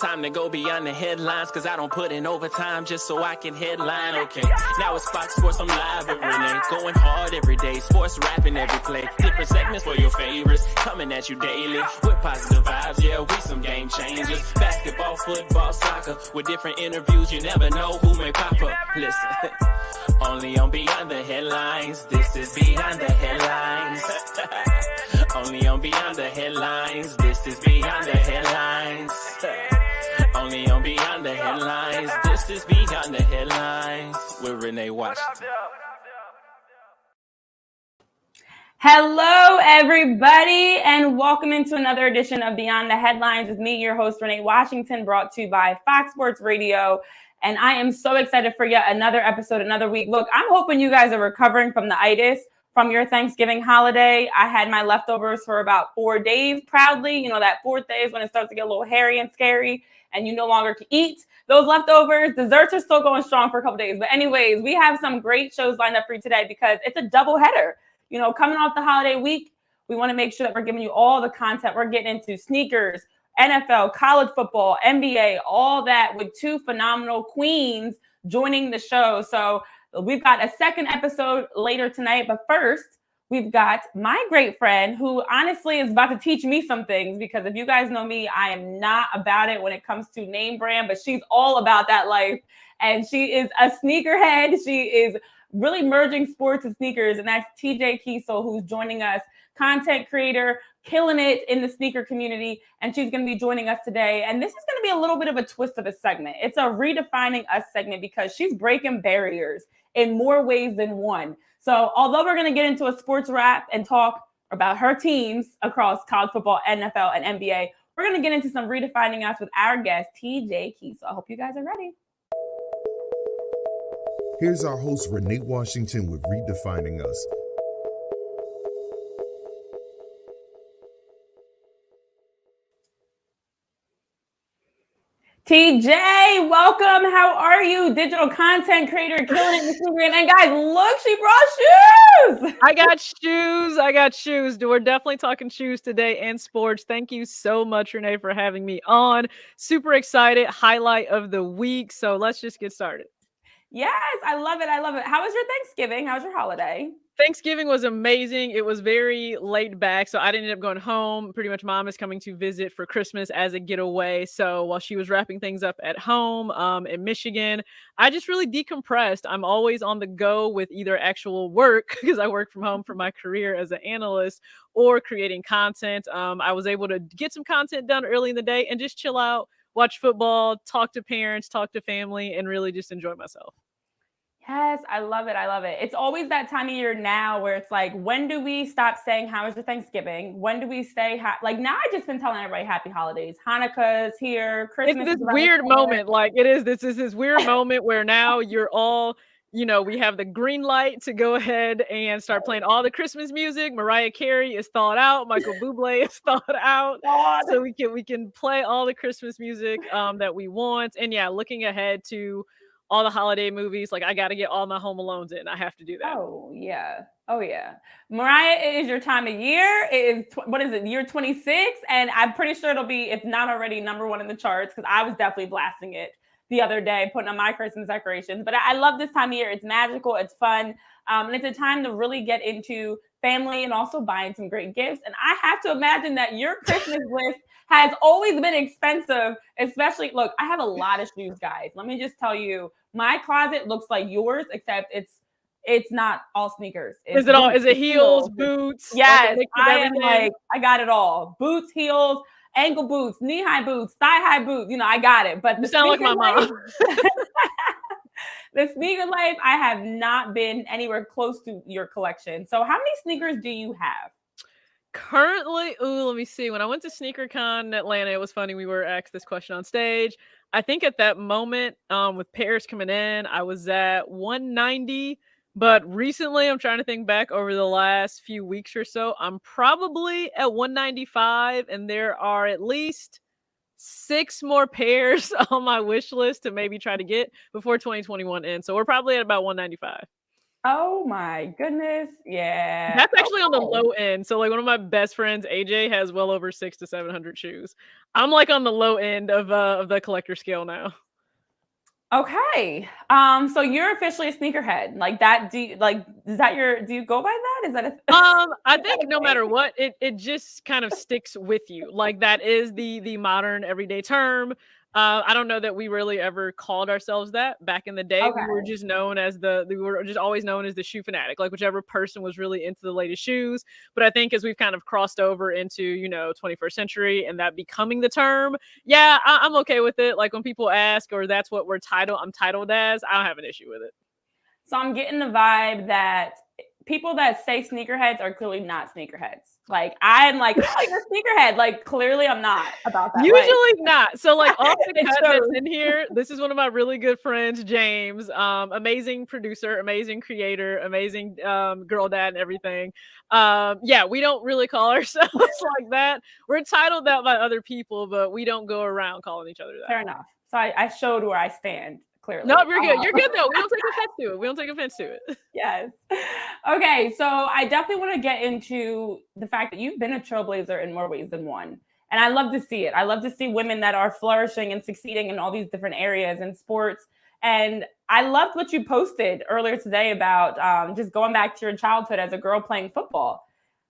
Time to go beyond the headlines, cause I don't put in overtime just so I can headline. Okay, now it's Fox Sports, I'm live with Renee. Going hard every day, sports rapping every play. Different segments for your favorites, coming at you daily with positive vibes. Yeah, we some game changers. Basketball, football, soccer, with different interviews, you never know who may pop up. Listen, only on Beyond the Headlines. This is Beyond the Headlines. Only on Beyond the Headlines. This is Beyond the Headlines. Only on Beyond the Headlines. This is Beyond the Headlines with Renee Washington. Hello, everybody, and welcome into another edition of Beyond the Headlines with me, your host, Renee Washington, brought to you by Fox Sports Radio. And I am so excited for yet another episode, another week. Look, I'm hoping you guys are recovering from the itis from your Thanksgiving holiday. I had my leftovers for about 4 days, proudly. You know, that fourth day is when it starts to get a little hairy and scary, and you no longer can eat those leftovers. Desserts are still going strong for a couple days. But anyways, we have some great shows lined up for you today because it's a double header. You know, coming off the holiday week, we want to make sure that we're giving you all the content. We're getting into sneakers, NFL, college football, NBA, all that with two phenomenal queens joining the show. So we've got a second episode later tonight. But first, we've got my great friend who honestly is about to teach me some things, because if you guys know me, I am not about it when it comes to name brand, but she's all about that life. And she is a sneakerhead. She is really merging sports and sneakers. And that's Taja Keasal, who's joining us, content creator, killing it in the sneaker community. And she's going to be joining us today. And this is going to be a little bit of a twist of a segment. It's a redefining us segment because she's breaking barriers in more ways than one. So although we're going to get into a sports wrap and talk about her teams across college football, NFL, and NBA, we're going to get into some redefining us with our guest, Taja Keasal. I hope you guys are ready. Here's our host, Renee Washington, with Redefining Us. TJ, welcome. How are you? Digital content creator, killing it in Instagram. And guys, look, she brought shoes. I got shoes. We're definitely talking shoes today and sports. Thank you so much, Renee, for having me on. Super excited. Highlight of the week. So let's just get started. Yes, I love it. I love it. How was your Thanksgiving? How was your holiday? Thanksgiving was amazing. It was very laid back, so I didn't end up going home. Pretty much mom is coming to visit for Christmas as a getaway. So while she was wrapping things up at home in Michigan, I just really decompressed. I'm always on the go with either actual work, because I work from home for my career as an analyst, or creating content. I was able to get some content done early in the day and just chill out, watch football, talk to parents, talk to family, and really just enjoy myself. Yes, I love it. I love it. It's always that time of year now where it's like, when do we stop saying, how was your Thanksgiving? When do we say, like, now I've just been telling everybody happy holidays. Hanukkah's here. Christmas. It's this weird moment. Like, it is. This is this weird moment where now you're all, you know, we have the green light to go ahead and start playing all the Christmas music. Mariah Carey is thawed out. Michael Bublé is thawed out. So we can play all the Christmas music that we want. And yeah, looking ahead to all the holiday movies. Like, I got to get all my Home Alones in. I have to do that. Oh yeah. Mariah, it is your time of year. It is, what is it, year 26? And I'm pretty sure it'll be, if not already, #1 in the charts, because I was definitely blasting it the other day, putting on my Christmas decorations. But I love this time of year. It's magical. It's fun. And it's a time to really get into family and also buying some great gifts. And I have to imagine that your Christmas list has always been expensive, especially, look, I have a lot of shoes, guys. Let me just tell you, my closet looks like yours, except it's not all sneakers. Is it heels, boots? Yes, I got it all. Boots, heels, ankle boots, knee-high boots, thigh-high boots. You know, I got it. But you sound like my mom. The sneaker life, I have not been anywhere close to your collection. So how many sneakers do you have? Currently, let me see. When I went to SneakerCon in Atlanta, it was funny. We were asked this question on stage. I think at that moment, with Paris coming in, I was at 190. But recently, I'm trying to think back over the last few weeks or so, I'm probably at 195, and there are at least 6 more pairs on my wish list to maybe try to get before 2021 ends. So we're probably at about 195. Oh my goodness. Yeah. That's actually on the low end. So like one of my best friends, AJ, has well over 600 to 700 shoes. I'm like on the low end of the collector scale now. Okay. So you're officially a sneakerhead. Like that, do you do you go by that? Is that I think no matter what, it just kind of sticks with you. Like that is the modern everyday term. I don't know that we really ever called ourselves that back in the day. We were Okay. just we were just always known as the shoe fanatic, like whichever person was really into the latest shoes. But I think as we've kind of crossed over into, 21st century and that becoming the term, yeah, I'm okay with it. Like when people ask, or that's what I'm titled as, I don't have an issue with it. So I'm getting the vibe that people that say sneakerheads are clearly not sneakerheads. Like I'm like, oh, you're a sneakerhead. Like clearly I'm not about that. Usually not. So like off the It cut that's shows. in here, this is one of my really good friends, James. Amazing producer, amazing creator, amazing girl dad and everything. Yeah, we don't really call ourselves like that. We're titled that by other people, but we don't go around calling each other that. Fair enough. So I showed where I stand. Clearly. No, you're good. You're good though. We don't take offense to it. We don't take offense to it. Yes. Okay, so I definitely want to get into the fact that you've been a trailblazer in more ways than one. And I love to see it. I love to see women that are flourishing and succeeding in all these different areas in sports. And I loved what you posted earlier today about just going back to your childhood as a girl playing football.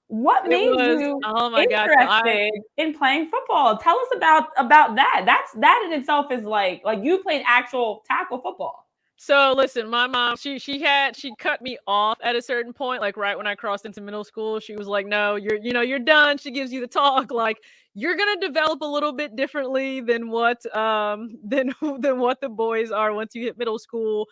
What made you oh my gosh, interested in playing football? Tell us about that. That in itself is like you played actual tackle football. So listen, my mom, she cut me off at a certain point, like right when I crossed into middle school. She was like, "No, you're done." She gives you the talk, like you're gonna develop a little bit differently than what than what the boys are once you hit middle school.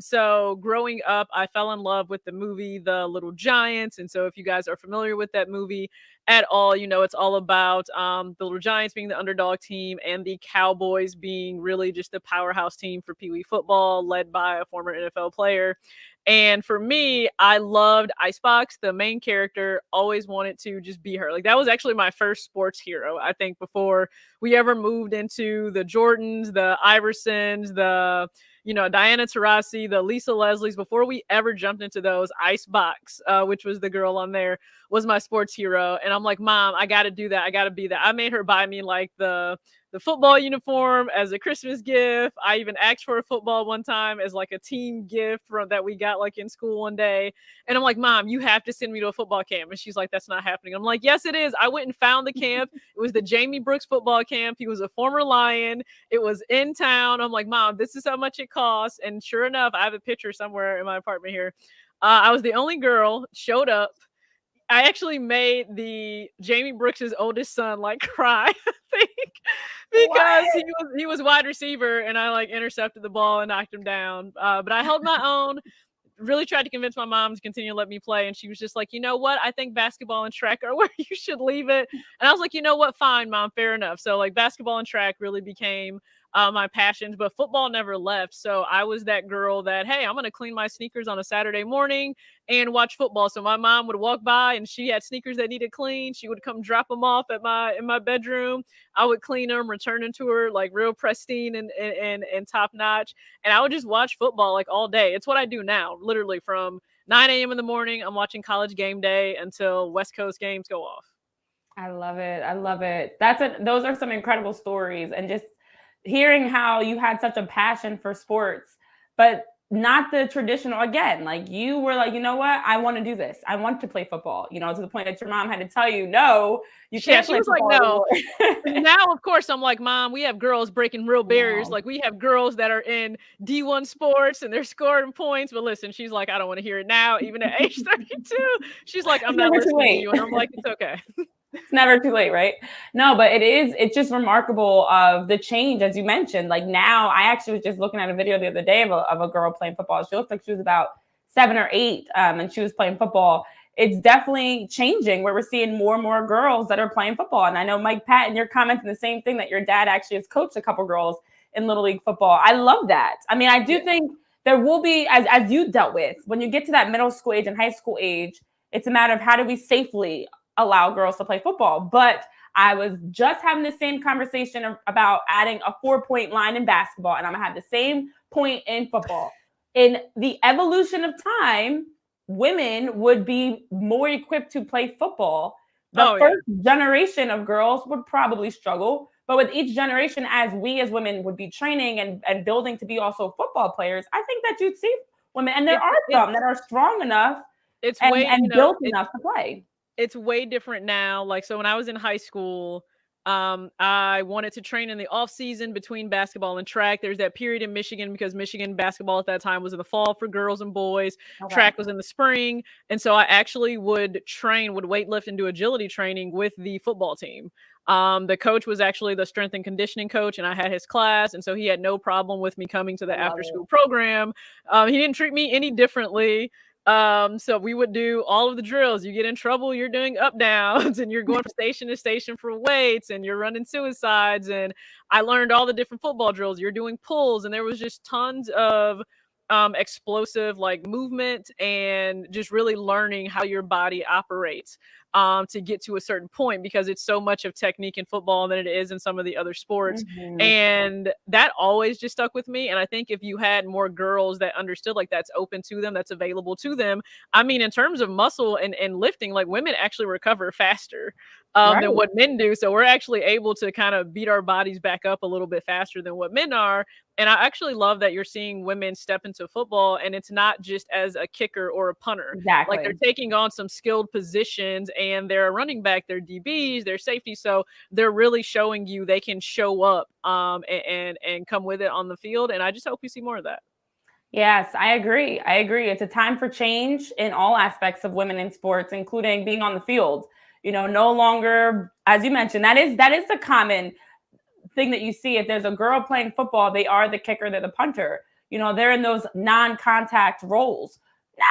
So growing up, I fell in love with the movie The Little Giants, and so if you guys are familiar with that movie at all, it's all about the Little Giants being the underdog team and the Cowboys being really just the powerhouse team for Pee Wee football, led by a former NFL player. And for me, I loved Icebox, the main character. Always wanted to just be her. Like that was actually my first sports hero, I think, before we ever moved into the Jordans, the Iversons, the Diana Taurasi, the Lisa Leslies. Before we ever jumped into those, Icebox, which was the girl on there, was my sports hero. And I'm like, Mom, I got to do that. I got to be that. I made her buy me like the football uniform as a Christmas gift. I even asked for a football one time as like a team gift that we got like in school one day. And I'm like, Mom, you have to send me to a football camp. And she's like, that's not happening. I'm like, yes, it is. I went and found the camp. It was the Jamie Brooks football camp. He was a former Lion. It was in town. I'm like, Mom, this is how much it costs. And sure enough, I have a picture somewhere in my apartment here. I was the only girl, showed up. I actually made the Jamie Brooks' oldest son like cry, I think, because he was wide receiver and I like intercepted the ball and knocked him down. But I held my own. Really tried to convince my mom to continue to let me play, and she was just like, you know what? I think basketball and track are where you should leave it. And I was like, you know what? Fine, Mom, fair enough. So like basketball and track really became my passions, but football never left. So I was that girl that, hey, I'm going to clean my sneakers on a Saturday morning and watch football. So my mom would walk by and she had sneakers that needed clean. She would come drop them off in my bedroom. I would clean them, return them to her like real pristine and top notch. And I would just watch football like all day. It's what I do now, literally from 9 a.m. in the morning. I'm watching College Game Day until West Coast games go off. I love it. I love it. Those are some incredible stories, and just hearing how you had such a passion for sports, but not the traditional, again, like you were like, you know what? I want to do this. I want to play football, to the point that your mom had to tell you, no, you can't play football. She was like, no. Now, of course, I'm like, Mom, we have girls breaking real barriers. Wow. Like we have girls that are in D1 sports and they're scoring points. But listen, she's like, I don't want to hear it now, even at age 32. She's like, I'm not listening to you. And I'm like, it's okay. It's never too late, right? No, but it's just remarkable of the change, as you mentioned. Like now, I actually was just looking at a video the other day of a girl playing football. She looked like she was about 7 or 8, and she was playing football. It's definitely changing where we're seeing more and more girls that are playing football. And I know, Mike Patton, you're commenting the same thing, that your dad actually has coached a couple girls in Little League football. I love that. I mean, I do think there will be, as you dealt with, when you get to that middle school age and high school age, it's a matter of how do we safely allow girls to play football. But I was just having the same conversation about adding a 4-point line in basketball, and I'm gonna have the same point in football. in the evolution of time, women would be more equipped to play football. The first generation of girls would probably struggle, but with each generation, as we as women would be training and building to be also football players, I think that you'd see women, and there are some that are strong enough and built enough to play. It's way different now. Like, so when I was in high school, I wanted to train in the off season between basketball and track. There's that period in Michigan because Michigan basketball at that time was in the fall for girls and boys. Okay. Track was in the spring. And so I actually would weightlift and do agility training with the football team. The coach was actually the strength and conditioning coach, and I had his class. And so he had no problem with me coming to the after school program. He didn't treat me any differently. So we would do all of the drills. You get in trouble, you're doing up downs, and you're going from station to station for weights, and you're running suicides. And I learned all the different football drills. You're doing pulls, and there was just tons of explosive like movement and just really learning how your body operates to get to a certain point, because it's so much of technique in football than it is in some of the other sports. Mm-hmm. And that always just stuck with me. And I think if you had more girls that understood like that's open to them, that's available to them. I mean, in terms of muscle and lifting, like women actually recover faster than what men do. So we're actually able to kind of beat our bodies back up a little bit faster than what men are. And I actually love that you're seeing women step into football, and it's not just as a kicker or a punter. Exactly. Like they're taking on some skilled positions, and they're a running back, they're DBs, they're safety. So they're really showing you they can show up and come with it on the field. And I just hope you see more of that. Yes, I agree. It's a time for change in all aspects of women in sports, including being on the field. You know, no longer, as you mentioned, that is the common thing that you see. If there's a girl playing football, they are the kicker, they're the punter. You know, they're in those non-contact roles.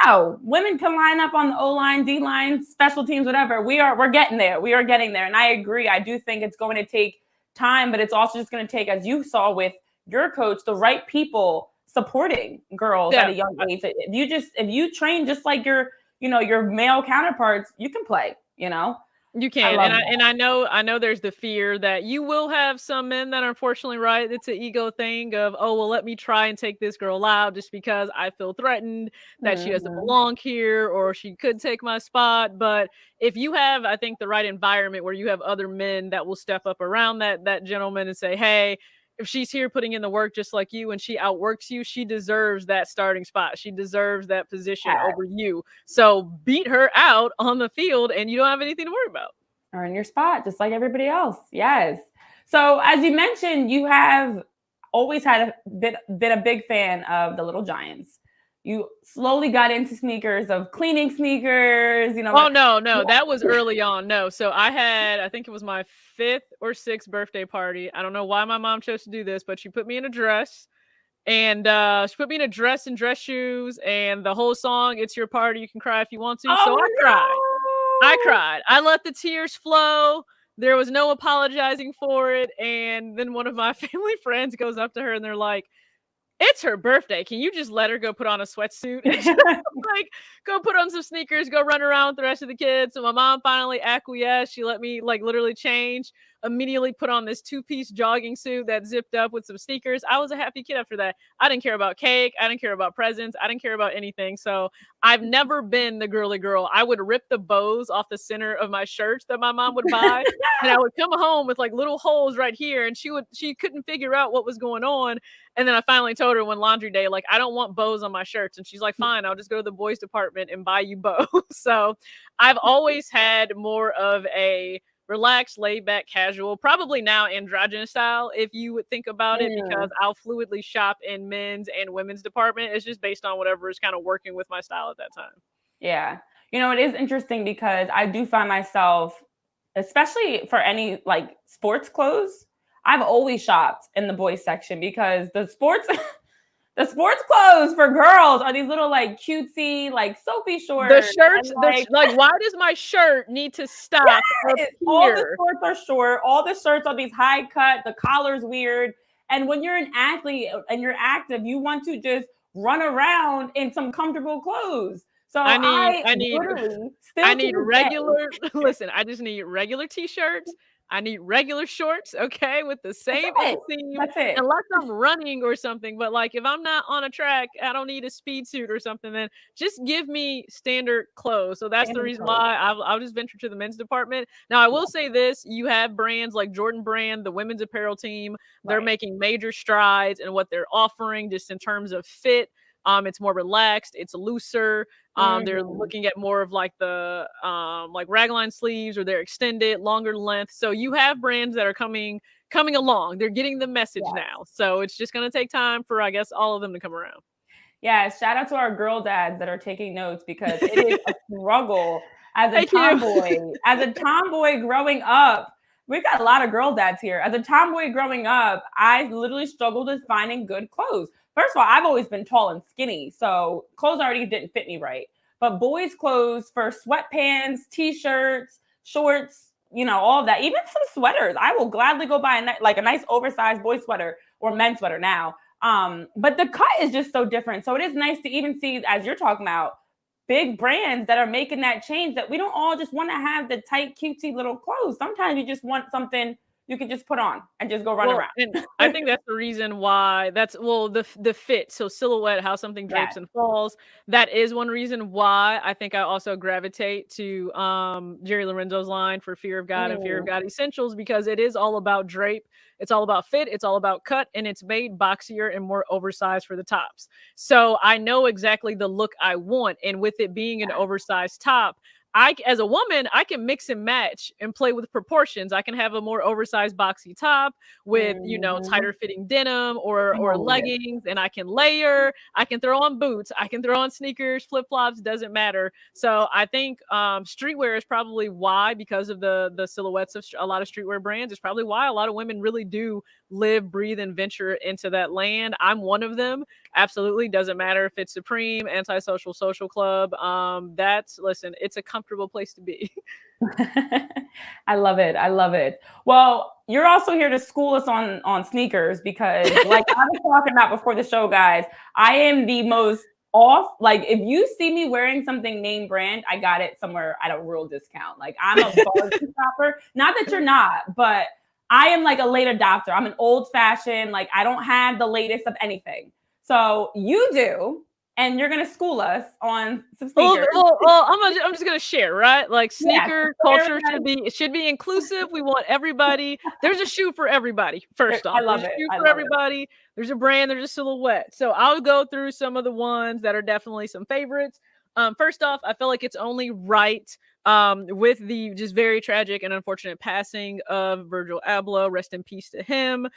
No, women can line up on the O-line, D-line, special teams, whatever. We're getting there. We are getting there. And I agree. I do think it's going to take time, but it's also just going to take, as you saw with your coach, the right people supporting girls at a young age. If you train just like your male counterparts, you can play, you know. You can. I know there's the fear that you will have some men that are unfortunately right. It's an ego thing of, oh, well, let me try and take this girl out just because I feel threatened that she doesn't belong here, or she could take my spot. But if you have, I think, the right environment where you have other men that will step up around that gentleman and say, hey, if she's here putting in the work just like you and she outworks you, she deserves that starting spot. She deserves that position over you. So beat her out on the field and you don't have anything to worry about. Earn your spot just like everybody else. Yes. So as you mentioned, you have always had been a big fan of the Little Giants. You slowly got into sneakers, of cleaning sneakers, you know. Oh, no, that was early on. No. So I think it was my 5th or 6th birthday party. I don't know why my mom chose to do this, but she put me in a dress, and she put me in a dress and dress shoes, and the whole song, "It's Your Party, You Can Cry If You Want to." So I cried. I let the tears flow. There was no apologizing for it. And then one of my family friends goes up to her and they're like, it's her birthday. Can you just let her go put on a sweatsuit? Like, go put on some sneakers, go run around with the rest of the kids. So my mom finally acquiesced. She let me like literally change, immediately put on this 2-piece jogging suit that zipped up with some sneakers. I was a happy kid after that. I didn't care about cake. I didn't care about presents. I didn't care about anything. So I've never been the girly girl. I would rip the bows off the center of my shirts that my mom would buy. And I would come home with like little holes right here. And she couldn't figure out what was going on. And then I finally told her one laundry day, like, I don't want bows on my shirts. And she's like, fine, I'll just go to the boys department and buy you bows. So I've always had more of a relaxed, laid back, casual, probably now androgynous style, if you would think about it, because I'll fluidly shop in men's and women's department. It's just based on whatever is kind of working with my style at that time. Yeah. You know, it is interesting because I do find myself, especially for any like sports clothes, I've always shopped in the boys section because the sports clothes for girls are these little like cutesy like Sophie shorts. The shirts, like why does my shirt need to stop? Yes, all the shorts are short. All the shirts are these high cut. The collar's weird. And when you're an athlete and you're active, you want to just run around in some comfortable clothes. So I need regular. Listen, I just need regular t-shirts, I need regular shorts, okay, with the same it. inseam, That's it. unless I'm running or something. But like if I'm not on a track, I don't need a speed suit or something. Then just give me standard clothes. So that's the Standard reason clothes. why I'll just venture to the men's department. Now I will say this: you have brands like Jordan Brand, the women's apparel team. They're Right. making major strides in what they're offering, just in terms of fit. It's more relaxed, it's looser. They're Mhm. looking at more of like the like ragline sleeves, or they're extended, longer length. So you have brands that are coming along. They're getting the message Yes. now. So it's just gonna take time for, I guess, all of them to come around. Yeah, shout out to our girl dads that are taking notes because it is a struggle as a Thank you. tomboy. As a tomboy growing up, we got a lot of girl dads here. As a tomboy growing up, I literally struggled with finding good clothes. First of all, I've always been tall and skinny, so clothes already didn't fit me right. But boys' clothes for sweatpants, t-shirts, shorts, all of that, even some sweaters. I will gladly go buy a nice oversized boy sweater or men's sweater now. But the cut is just so different. So it is nice to even see, as you're talking about, big brands that are making that change, that we don't all just want to have the tight, cutesy little clothes. Sometimes you just want something you can just put on and just go run Well, around. and I think that's the reason why the fit, so silhouette, how something drapes Yes. and falls. That is one reason why I think I also gravitate to Jerry Lorenzo's line for Fear of God and Fear of Mm, God Essentials, because it is all about drape, it's all about fit, it's all about cut, and it's made boxier and more oversized for the tops. So I know exactly the look I want, and with it being an oversized top, as a woman, I can mix and match and play with proportions. I can have a more oversized boxy top with, mhm. tighter fitting denim or Oh, yes. leggings, and I can layer, I can throw on boots, I can throw on sneakers, flip-flops, doesn't matter. So I think streetwear is probably why, because of the silhouettes of a lot of streetwear brands, is probably why a lot of women really do live, breathe, and venture into that land. I'm one of them. Absolutely. Doesn't matter if it's Supreme, Antisocial, Social Club. Listen, it's a comfortable place to be. I love it. I love it. Well, you're also here to school us on sneakers because, like I was talking about before the show, guys, I am the most off. Like, if you see me wearing something name brand, I got it somewhere at a real discount. Like, I'm a bargain shopper. Not that you're not, but I am like a late adopter. I'm an old fashioned. Like, I don't have the latest of anything. So you do, and you're gonna school us on some Well, sneakers. I'm just gonna share, right? Like, Yes. sneaker So culture everybody, should be inclusive. We want everybody. There's a shoe for everybody. First I off, there's love a it. shoe I for love it. everybody. There's a brand. There's a silhouette. So I'll go through some of the ones that are definitely some favorites. First off, I feel like it's only right, with the just very tragic and unfortunate passing of Virgil Abloh. Rest in peace to him.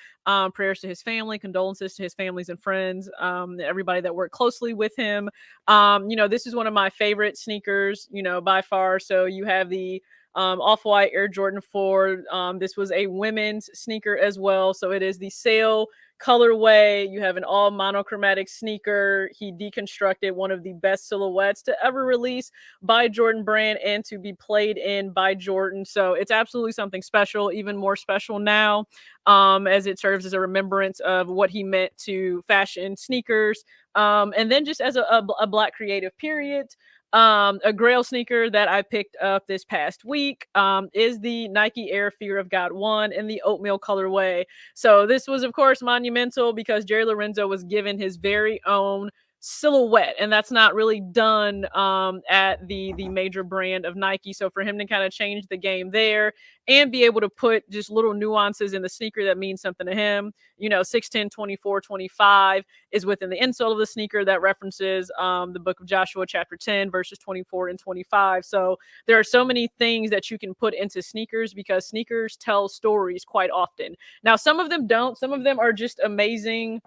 Prayers to his family, condolences to his families and friends, everybody that worked closely with him. This is one of my favorite sneakers, by far. So you have the off-white Air Jordan 4. This was a women's sneaker as well. So it is the sail colorway. You have an all monochromatic sneaker. He deconstructed one of the best silhouettes to ever release by Jordan Brand and to be played in by Jordan. So it's absolutely something special, even more special now, as it serves as a remembrance of what he meant to fashion sneakers. And then just as a Black creative, period. A grail sneaker that I picked up this past week is the Nike Air Fear of God 1 in the oatmeal colorway. So this was, of course, monumental because Jerry Lorenzo was given his very own silhouette, and that's not really done at the major brand of Nike. So for him to kind of change the game there and be able to put just little nuances in the sneaker that means something to him, 610, 24, 25 is within the insole of the sneaker that references the book of Joshua chapter 10 verses 24 and 25. So there are so many things that you can put into sneakers because sneakers tell stories quite often. Now some of them don't. Some of them are just amazing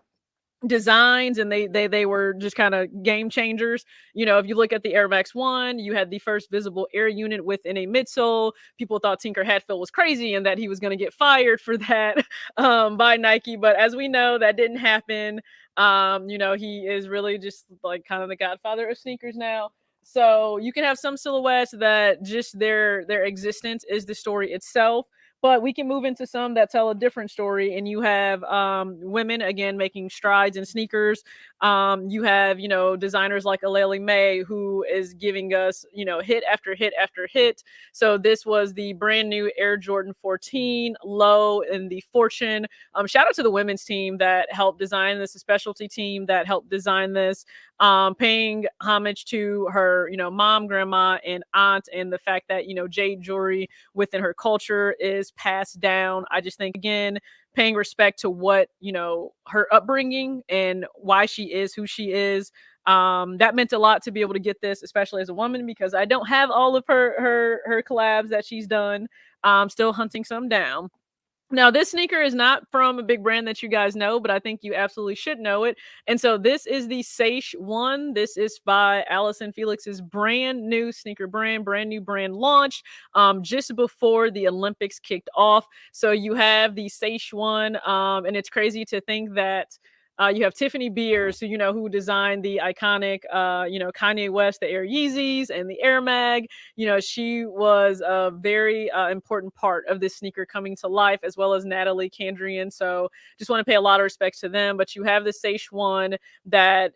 designs, and they were just kind of game changers. If you look at the Air Max 1, you had the first visible air unit within a midsole. People thought Tinker Hatfield was crazy and that he was going to get fired for that by Nike, but as we know, that didn't happen. He is really just like kind of the godfather of sneakers now. So you can have some silhouettes that just their existence is the story itself, But we can move into some that tell a different story. And you have women, again, making strides in sneakers. You have, designers like Aleli May, who is giving us, hit after hit after hit. So this was the brand new Air Jordan 14 low in the Fortune. Shout out to the women's team that helped design this, a specialty team that helped design this, paying homage to her, mom, grandma, and aunt, and the fact that, jade jewelry within her culture is passed down. I just think, again, paying respect to what, her upbringing and why she is who she is. That meant a lot to be able to get this, especially as a woman, because I don't have all of her collabs that she's done. Still hunting some down. Now, this sneaker is not from a big brand that you guys know, but I think you absolutely should know it. And so this is the Seiche 1. This is by Allison Felix's brand new sneaker brand new brand launch just before the Olympics kicked off. So you have the Seiche 1, and it's crazy to think that you have Tiffany Beers, who designed the iconic, Kanye West, the Air Yeezys and the Air Mag. She was a very important part of this sneaker coming to life, as well as Natalie Candrian. So just want to pay a lot of respects to them. But you have the Seiche 1 that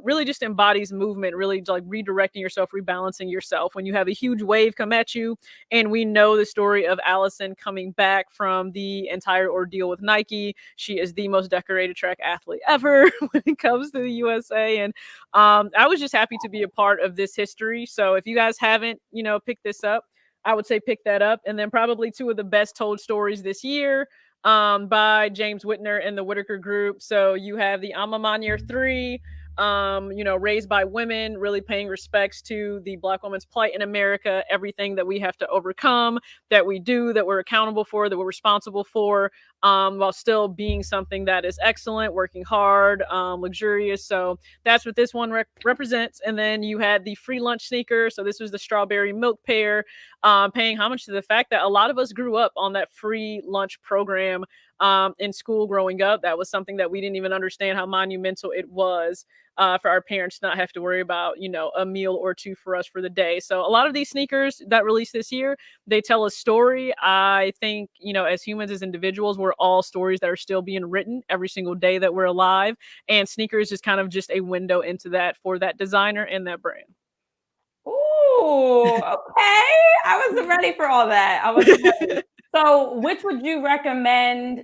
really just embodies movement, really like redirecting yourself, rebalancing yourself when you have a huge wave come at you. And we know the story of Allison coming back from the entire ordeal with Nike. She is the most decorated track athlete ever when it comes to the USA. And I was just happy to be a part of this history. So if you guys haven't, picked this up, I would say pick that up. And then probably two of the best told stories this year by James Whitner and the Whitaker Group. So you have the Alma Mater 3, raised by women, really paying respects to the Black woman's plight in America, everything that we have to overcome, that we do, that we're accountable for, that we're responsible for, while still being something that is excellent, working hard, luxurious. So that's what this one represents. And then you had the free lunch sneaker. So this was the strawberry milk pair, paying homage to the fact that a lot of us grew up on that free lunch program in school growing up. That was something that we didn't even understand how monumental it was for our parents to not have to worry about, a meal or two for us for the day. So a lot of these sneakers that released this year, they tell a story. I think, as humans, as individuals, we're all stories that are still being written every single day that we're alive. And sneakers is kind of just a window into that for that designer and that brand. Ooh, okay. I wasn't ready for all that. I wasn't ready. So which would you recommend?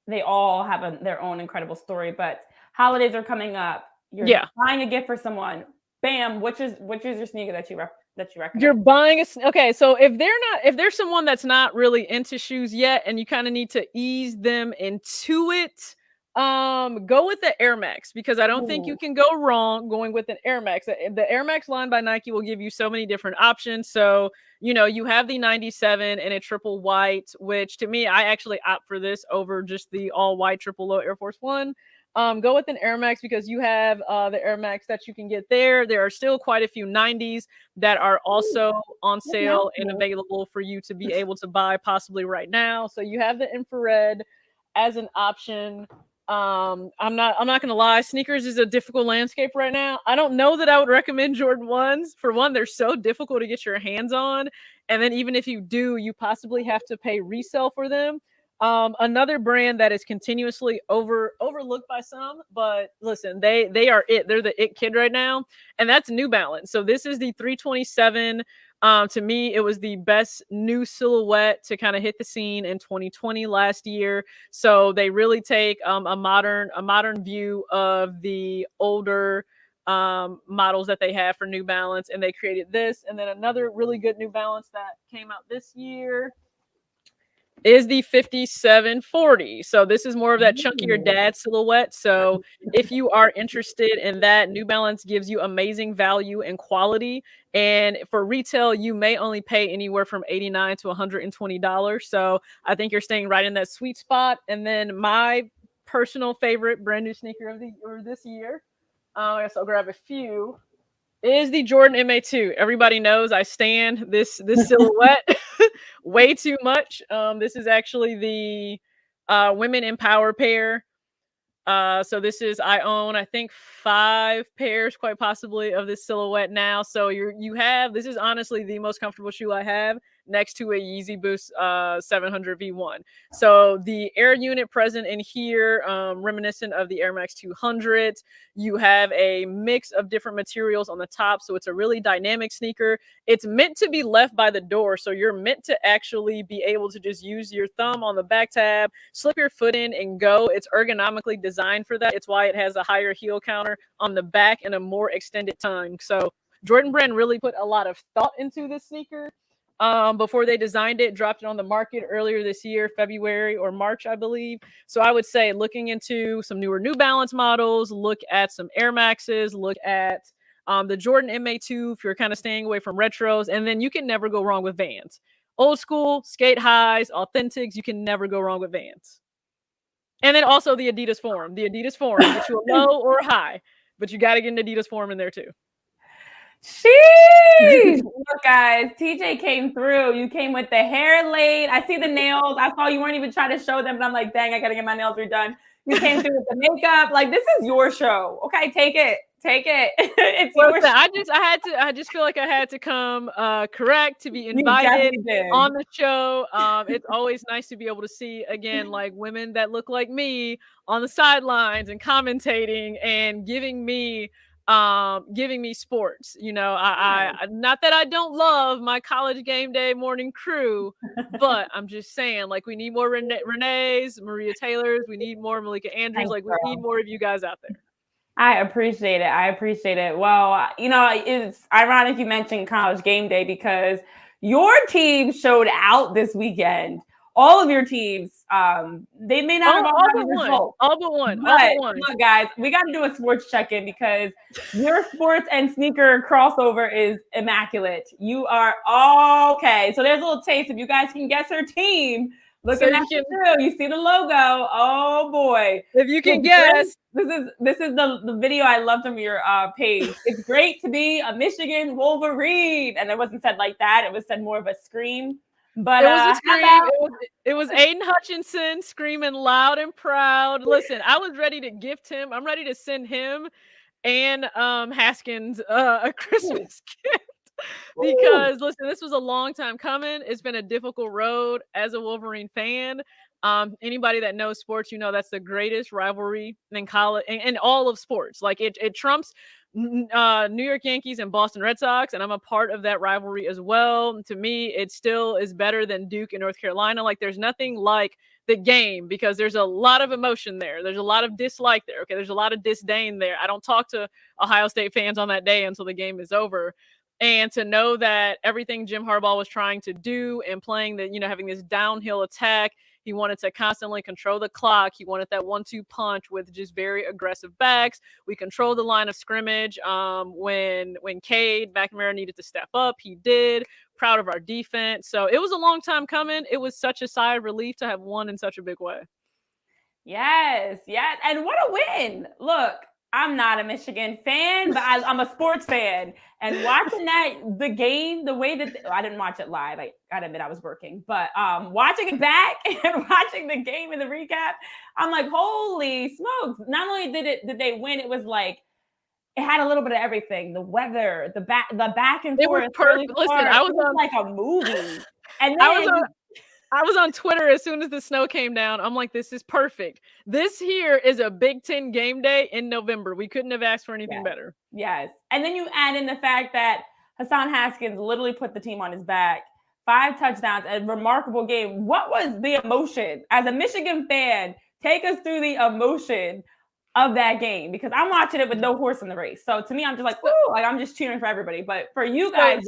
They all have their own incredible story, but holidays are coming up. You're buying a gift for someone. Bam. Which is your sneaker that you recommend? You're buying okay. So if there's someone that's not really into shoes yet, and you kind of need to ease them into it, go with the Air Max, because I don't think you can go wrong going with an Air Max. The Air Max line by Nike will give you so many different options. So, you have the 97 and a triple white, which to me, I actually opt for this over just the all white triple low Air Force One. Go with an Air Max because you have the Air Max that you can get there. There are still quite a few 90s that are also on sale and available for you to be able to buy possibly right now. So you have the infrared as an option. I'm not gonna lie, sneakers is a difficult landscape right now. I don't know that I would recommend Jordan 1s. For one, they're so difficult to get your hands on, and then even if you do, you possibly have to pay resale for them. Another brand that is continuously overlooked by some, but listen, they are it. They're the it kid right now, and that's New Balance. So this is the 327. To me, it was the best new silhouette to kind of hit the scene in 2020 last year. So they really take a modern view of the older models that they have for New Balance, and they created this. And then another really good New Balance that came out this year is the 5740. So this is more of that chunkier dad silhouette. So if you are interested in that, New Balance gives you amazing value and quality. And for retail, you may only pay anywhere from $89 to $120. So I think you're staying right in that sweet spot. And then my personal favorite brand new sneaker of this year, I guess I'll grab a few, is the Jordan MA2. Everybody knows I stand this silhouette way too much. This is actually the Women Empower pair. So this is, I own, I think 5 pairs, quite possibly, of this silhouette now. So this is honestly the most comfortable shoe I have. next to a Yeezy Boost 700 V1. So the air unit present in here, reminiscent of the Air Max 200. You have a mix of different materials on the top, so it's a really dynamic sneaker. It's meant to be left by the door, so you're meant to actually be able to just use your thumb on the back tab, slip your foot in and go. It's ergonomically designed for that. It's why it has a higher heel counter on the back and a more extended tongue. So Jordan Brand really put a lot of thought into this sneaker before they designed it, dropped it on the market earlier this year, February or March, I believe. So I would say looking into some newer New Balance models, look at some Air Maxes, look at the Jordan MA2 if you're kind of staying away from retros, and then you can never go wrong with Vans. Old school, skate highs, authentics, you can never go wrong with Vans. And then also the Adidas Forum. The Adidas Forum, get you a low or a high, but you got to get an Adidas Forum in there too. Sheesh. Look, guys, TJ came through. You came with the hair laid. I see the nails. I saw you weren't even trying to show them, but I'm like, dang, I got to get my nails redone. You came through with the makeup. Like, this is your show. Okay, take it. Take it. It's your show. I just feel like I had to come correct to be invited on the show. It's always nice to be able to see again, like women that look like me on the sidelines and commentating and giving me sports. You know, I not that I don't love my college game day morning crew, but I'm just saying, like, we need more Renee's, Maria Taylors, we need more Malika Andrews. Like, we need more of you guys out there. I appreciate it. I appreciate it. Well, you know, it's ironic you mentioned college game day because your team showed out this weekend. All of your teams, they may not have all but one. But look, guys, we got to do a sports check-in because your sports and sneaker crossover is immaculate. You are okay. So there's a little taste. If you guys can guess her team, looking at you, you see the logo. Oh boy! If you can guess, this is the video I love from your page. It's great to be a Michigan Wolverine, and it wasn't said like that. It was said more of a scream. But it was a scream. It was Aiden Hutchinson screaming loud and proud. Listen, I was ready to gift him. I'm ready to send him and Haskins a Christmas gift. Because listen, this was a long time coming. It's been a difficult road as a Wolverine fan. Anybody that knows sports, you know that's the greatest rivalry in college and all of sports. Like it trumps New York Yankees and Boston Red Sox, and I'm a part of that rivalry as well. To me, it still is better than Duke and North Carolina. Like there's nothing like the game because there's a lot of emotion there. There's a lot of dislike there. Okay, there's a lot of disdain there. I don't talk to Ohio State fans on that day until the game is over. And to know that everything Jim Harbaugh was trying to do and playing that, you know, having this downhill attack, he wanted to constantly control the clock. He wanted that 1-2 punch with just very aggressive backs. We controlled the line of scrimmage. When Cade McNamara needed to step up, he did. Proud of our defense. So it was a long time coming. It was such a sigh of relief to have won in such a big way. Yes. And what a win. Look, I'm not a Michigan fan, but I'm a sports fan. And watching the game, the way that I didn't watch it live, I gotta admit I was working, but watching it back and watching the game and the recap, I'm like, holy smokes! Not only did they win, it was like it had a little bit of everything: the weather, the back and forth. It was perfect. Listen, I was like a movie, and then I was on Twitter as soon as the snow came down. I'm like, this is perfect. This here is a Big Ten game day in November. We couldn't have asked for anything better. Yes. And then you add in the fact that Hassan Haskins literally put the team on his back. 5 touchdowns, a remarkable game. What was the emotion? As a Michigan fan, take us through the emotion of that game because I'm watching it with no horse in the race. So to me, I'm just like, woo, like I'm just cheering for everybody. But for you guys,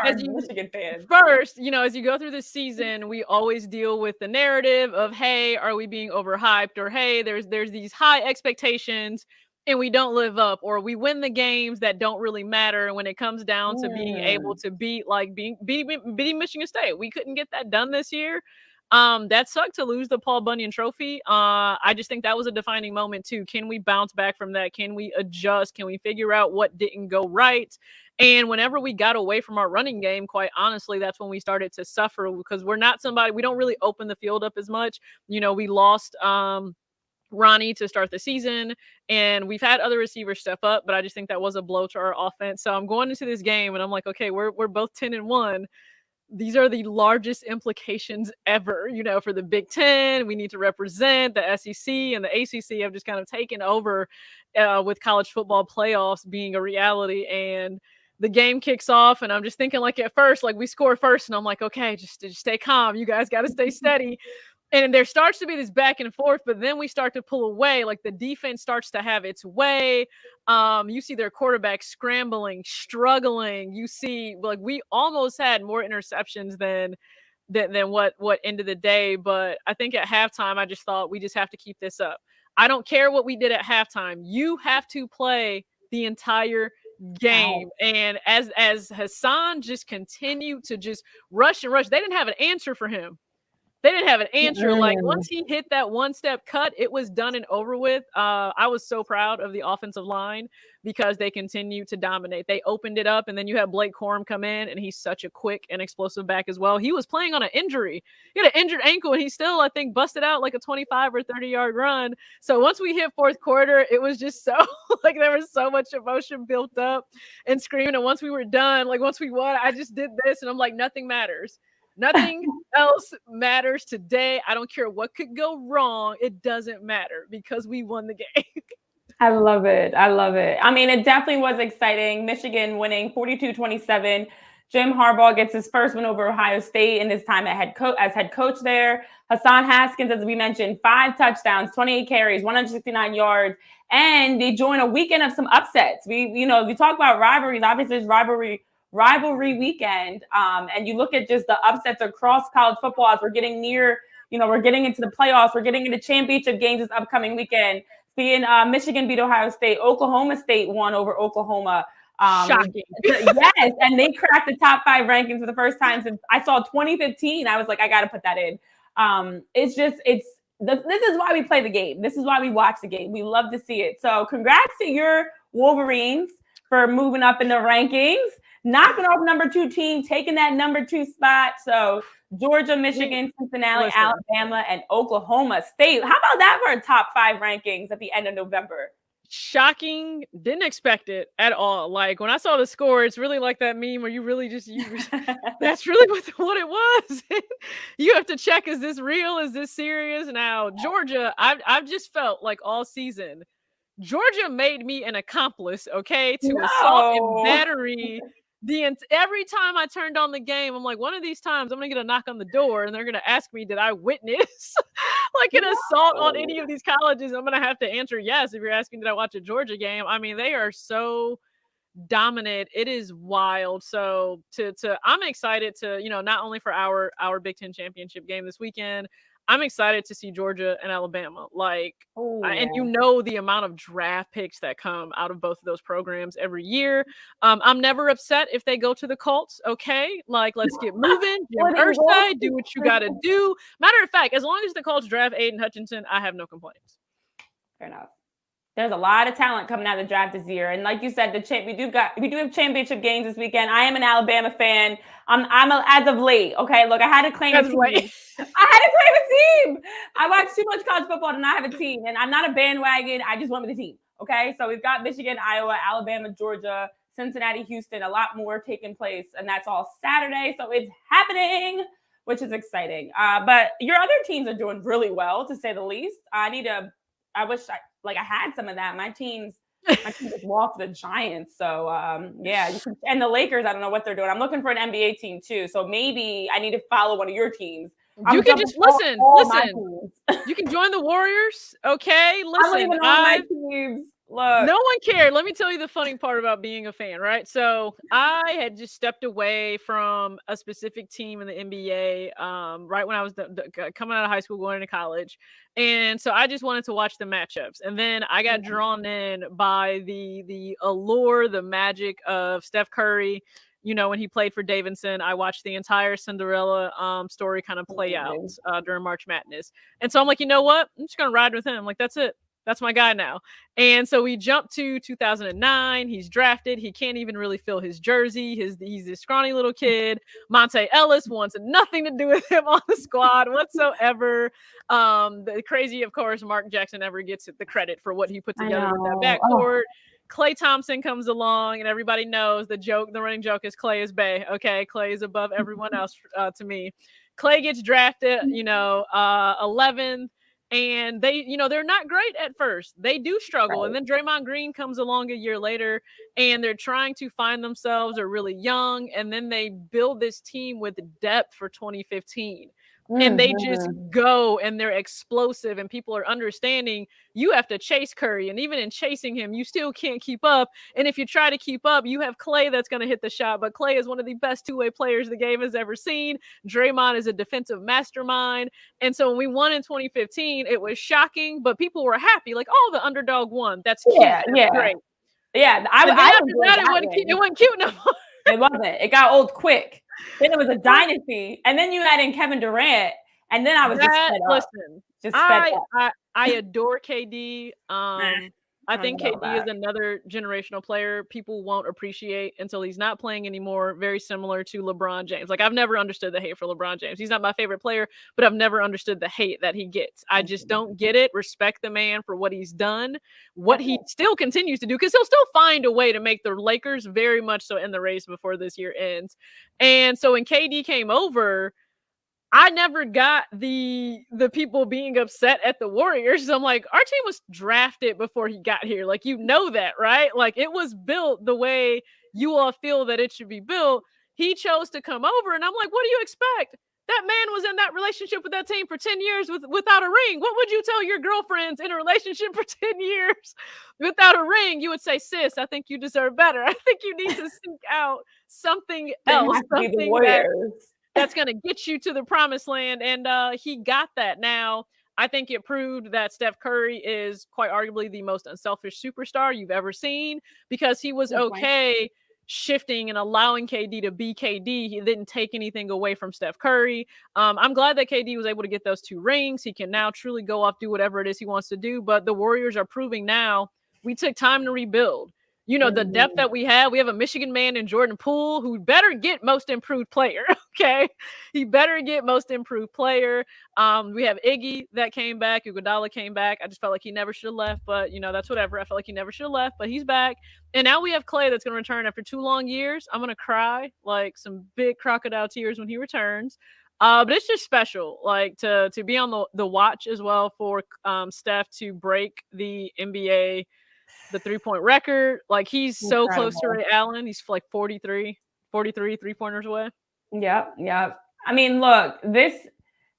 as Michigan fans, first, you know, as you go through this season, we always deal with the narrative of, hey, are we being overhyped? Or hey, there's these high expectations and we don't live up, or we win the games that don't really matter. When it comes down to being able to beating Michigan State, we couldn't get that done this year. That sucked to lose the Paul Bunyan Trophy. I just think that was a defining moment too. Can we bounce back from that? Can we adjust? Can we figure out what didn't go right? And whenever we got away from our running game, quite honestly, that's when we started to suffer because we don't really open the field up as much. You know, we lost Ronnie to start the season, and we've had other receivers step up, but I just think that was a blow to our offense. So I'm going into this game and I'm like, okay, we're both 10-1. these are the largest implications ever, for the Big Ten. We need to represent the SEC, and the ACC have just kind of taken over with college football playoffs being a reality. And the game kicks off, and I'm just thinking, like, at first, like, we score first, and I'm like, okay, just stay calm. You guys got to stay steady. And there starts to be this back and forth, but then we start to pull away. Like, the defense starts to have its way. You see their quarterback scrambling, struggling. You see, like, we almost had more interceptions than what ended the day. But I think at halftime, I just thought we just have to keep this up. I don't care what we did at halftime. You have to play the entire game. And as Hassan just continued to just rush and rush, they didn't have an answer for him. They didn't have an answer. Like, once he hit that one-step cut, it was done and over with. I was so proud of the offensive line because they continued to dominate. They opened it up, and then you had Blake Corum come in, and he's such a quick and explosive back as well. He was playing on an injury. He had an injured ankle, and he still, I think, busted out like a 25 or 30-yard run. So once we hit fourth quarter, it was just so, like, there was so much emotion built up and screaming. And once we were done, like, once we won, I just did this, and I'm like, nothing matters. Nothing else matters today. I don't care what could go wrong. It doesn't matter because we won the game. I love it. I love it. I mean, it definitely was exciting. Michigan winning 42-27. Jim Harbaugh gets his first win over Ohio State in his time as head coach there. Hassan Haskins, as we mentioned, 5 touchdowns, 28 carries, 169 yards, and they join a weekend of some upsets. We talk about rivalries. Obviously, it's rivalry weekend, and you look at just the upsets across college football as we're getting near, we're getting into the playoffs, we're getting into championship games this upcoming weekend. Seeing Michigan beat Ohio State, Oklahoma State won over Oklahoma. Shocking. Yes, and they cracked the top 5 rankings for the first time since I saw 2015. I was like, I got to put that in. This is why we play the game. This is why we watch the game. We love to see it. So congrats to your Wolverines for moving up in the rankings, knocking off number 2 team, taking that number 2 spot. So Georgia, Michigan, Cincinnati, Alabama, and Oklahoma State. How about that for a top 5 rankings at the end of November? Shocking. Didn't expect it at all. Like, when I saw the score, it's really like that meme where you really just that's really what it was. You have to check, is this real? Is this serious? Now, Georgia, I've just felt like all season, Georgia made me an accomplice, okay, to assault and battery. Every time I turned on the game, I'm like, one of these times I'm gonna get a knock on the door and they're gonna ask me, did I witness like an assault on any of these colleges? I'm gonna have to answer yes if you're asking, did I watch a Georgia game? I mean, they are so dominant. It is wild. So I'm excited to, not only for our Big Ten championship game this weekend, I'm excited to see Georgia and Alabama. Like, and the amount of draft picks that come out of both of those programs every year. I'm never upset if they go to the Colts. Okay, like, let's get moving. Jim Irsay, do what you got to do. Matter of fact, as long as the Colts draft Aiden Hutchinson, I have no complaints. Fair enough. There's a lot of talent coming out of the draft this year, and like you said, we do have championship games this weekend. I am an Alabama fan. I'm as of late. Okay, look, I had to claim a team. I watch too much college football to not have a team, and I'm not a bandwagon. I just went with the team. Okay, so we've got Michigan, Iowa, Alabama, Georgia, Cincinnati, Houston, a lot more taking place, and that's all Saturday. So it's happening, which is exciting. But your other teams are doing really well, to say the least. I wish I had some of that. My team just walked the Giants. So and the Lakers, I don't know what they're doing. I'm looking for an NBA team too. So maybe I need to follow one of your teams. You can just listen. You can join the Warriors. Okay. Listen. I don't even know my teams. Look. No one cared. Let me tell you the funny part about being a fan, right? So I had just stepped away from a specific team in the NBA right when I was coming out of high school, going into college. And so I just wanted to watch the matchups. And then I got drawn in by the allure, the magic of Steph Curry. When he played for Davidson, I watched the entire Cinderella story kind of play out during March Madness. And so I'm like, you know what? I'm just going to ride with him. Like, that's it. That's my guy now. And so we jump to 2009. He's drafted. He can't even really fill his jersey. He's this scrawny little kid. Monte Ellis wants nothing to do with him on the squad whatsoever. The crazy, of course, Mark Jackson never gets the credit for what he put together with that backcourt. Klay Thompson comes along, and everybody knows the running joke is Klay is Bay. Okay, Klay is above everyone else to me. Klay gets drafted, 11th, and they're not great at first. They do struggle, and then Draymond Green comes along a year later, and they're trying to find themselves. They're really young, and then they build this team with depth for 2015. And they just go, and they're explosive, and people are understanding you have to chase Curry. And even in chasing him, you still can't keep up. And if you try to keep up, you have Klay that's going to hit the shot. But Klay is one of the best two-way players the game has ever seen. Draymond is a defensive mastermind. And so when we won in 2015, it was shocking, but people were happy. Like, oh, the underdog won. That's cute. That's great. Yeah. After that, it wasn't cute no more. It wasn't. It got old quick. Then it was a dynasty, and then you add in Kevin Durant, and then I was I adore KD. I think KD is another generational player people won't appreciate until he's not playing anymore. Very similar to LeBron James. Like, I've never understood the hate for LeBron James. He's not my favorite player, but I've never understood the hate that he gets. I just don't get it. Respect the man for what he's done, what he still continues to do, because he'll still find a way to make the Lakers very much so in the race before this year ends. And so when KD came over, I never got the people being upset at the Warriors. I'm like, our team was drafted before he got here. Like, that, right? Like, it was built the way you all feel that it should be built. He chose to come over, and I'm like, what do you expect? That man was in that relationship with that team for 10 years without a ring. What would you tell your girlfriends in a relationship for 10 years without a ring? You would say, sis, I think you deserve better. I think you need to seek out something else. That's going to get you to the promised land. And he got that. Now, I think it proved that Steph Curry is quite arguably the most unselfish superstar you've ever seen, because he was okay shifting and allowing KD to be KD. He didn't take anything away from Steph Curry. I'm glad that KD was able to get those 2 rings. He can now truly go off, do whatever it is he wants to do. But the Warriors are proving now we took time to rebuild. The depth that we have a Michigan man in Jordan Poole who better get most improved player. Okay. He better get most improved player. We have Iggy that came back. Iguodala came back. I just felt like he never should have left, but that's whatever. I felt like he never should have left, but he's back. And now we have Klay that's going to return after 2 long years. I'm going to cry like some big crocodile tears when he returns. But it's just special, like to be on the watch as well for Steph to break the NBA, the 3-point record. Like, he's so close to Ray Allen. He's like 43 3-pointers away. Yep. I mean, look, this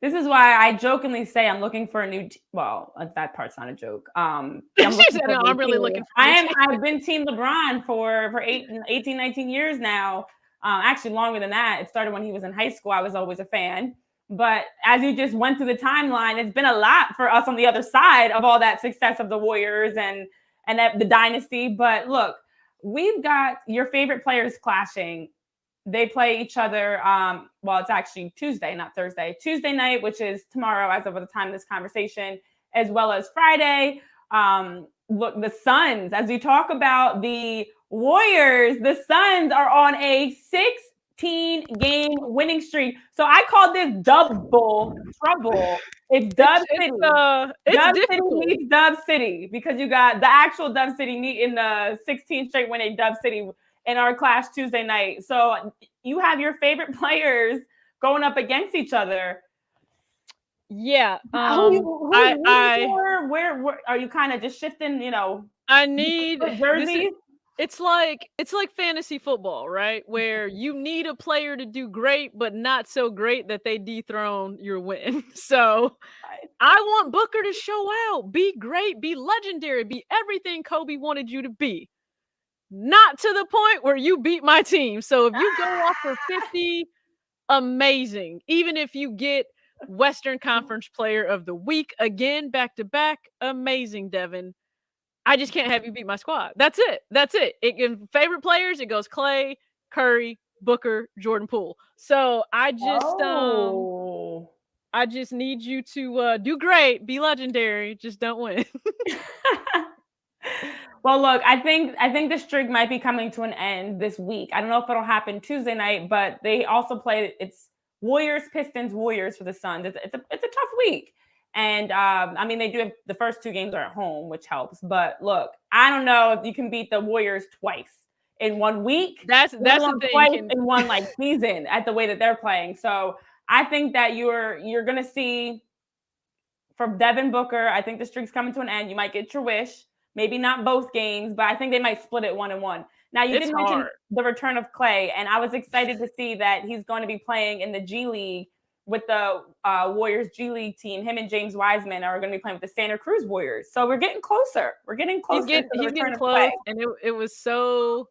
is why I jokingly say I'm looking for a new well, that part's not a joke. I'm really looking for I've been Team LeBron for 18, 19 years now. Actually longer than that. It started when he was in high school. I was always a fan. But as you just went through the timeline, it's been a lot for us on the other side of all that success of the Warriors and the dynasty. But look, we've got your favorite players clashing. They play each other. It's actually Tuesday, not Thursday. Tuesday night, which is tomorrow as of the time of this conversation, as well as Friday. Look, the Suns, as we talk about the Warriors, the Suns are on a 16-game winning streak. So I call this double trouble. It's Dub City. Dub City meets Dub City, because you got the actual Dub City meet in the 16 straight winning Dub City in our clash Tuesday night. So you have your favorite players going up against each other. Yeah. Where are you kind of just shifting, I need jerseys? It's like fantasy football, right? Where you need a player to do great, but not so great that they dethrone your win. So I want Booker to show out, be great, be legendary, be everything Kobe wanted you to be. Not to the point where you beat my team. So if you go off for 50, amazing. Even if you get Western Conference Player of the Week again, back to back, amazing, Devin. I just can't have you beat my squad. That's it. In favorite players, it goes Klay, Curry, Booker, Jordan Poole. So I just need you to do great, be legendary, just don't win. Well, look, I think the streak might be coming to an end this week. I don't know if it'll happen Tuesday night, but they also play. It's Warriors, Pistons, Warriors for the Suns. It's a tough week, And I mean, they do have the first 2 games are at home, which helps. But look, I don't know if you can beat the Warriors twice in 1 week. That's the thing. Twice in one season at the way that they're playing. So I think that you're going to see from Devin Booker. I think the streak's coming to an end. You might get your wish. Maybe not both games, but I think they might split it 1-1. Now, you did mention the return of Klay, and I was excited to see that he's going to be playing in the G League with the Warriors G League team. Him and James Wiseman are going to be playing with the Santa Cruz Warriors. So we're getting closer. He's getting close, and it was so.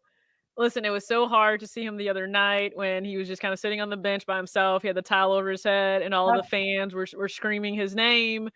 Listen, it was so hard to see him the other night when he was just kind of sitting on the bench by himself. He had the towel over his head, and all of the fans were screaming his name.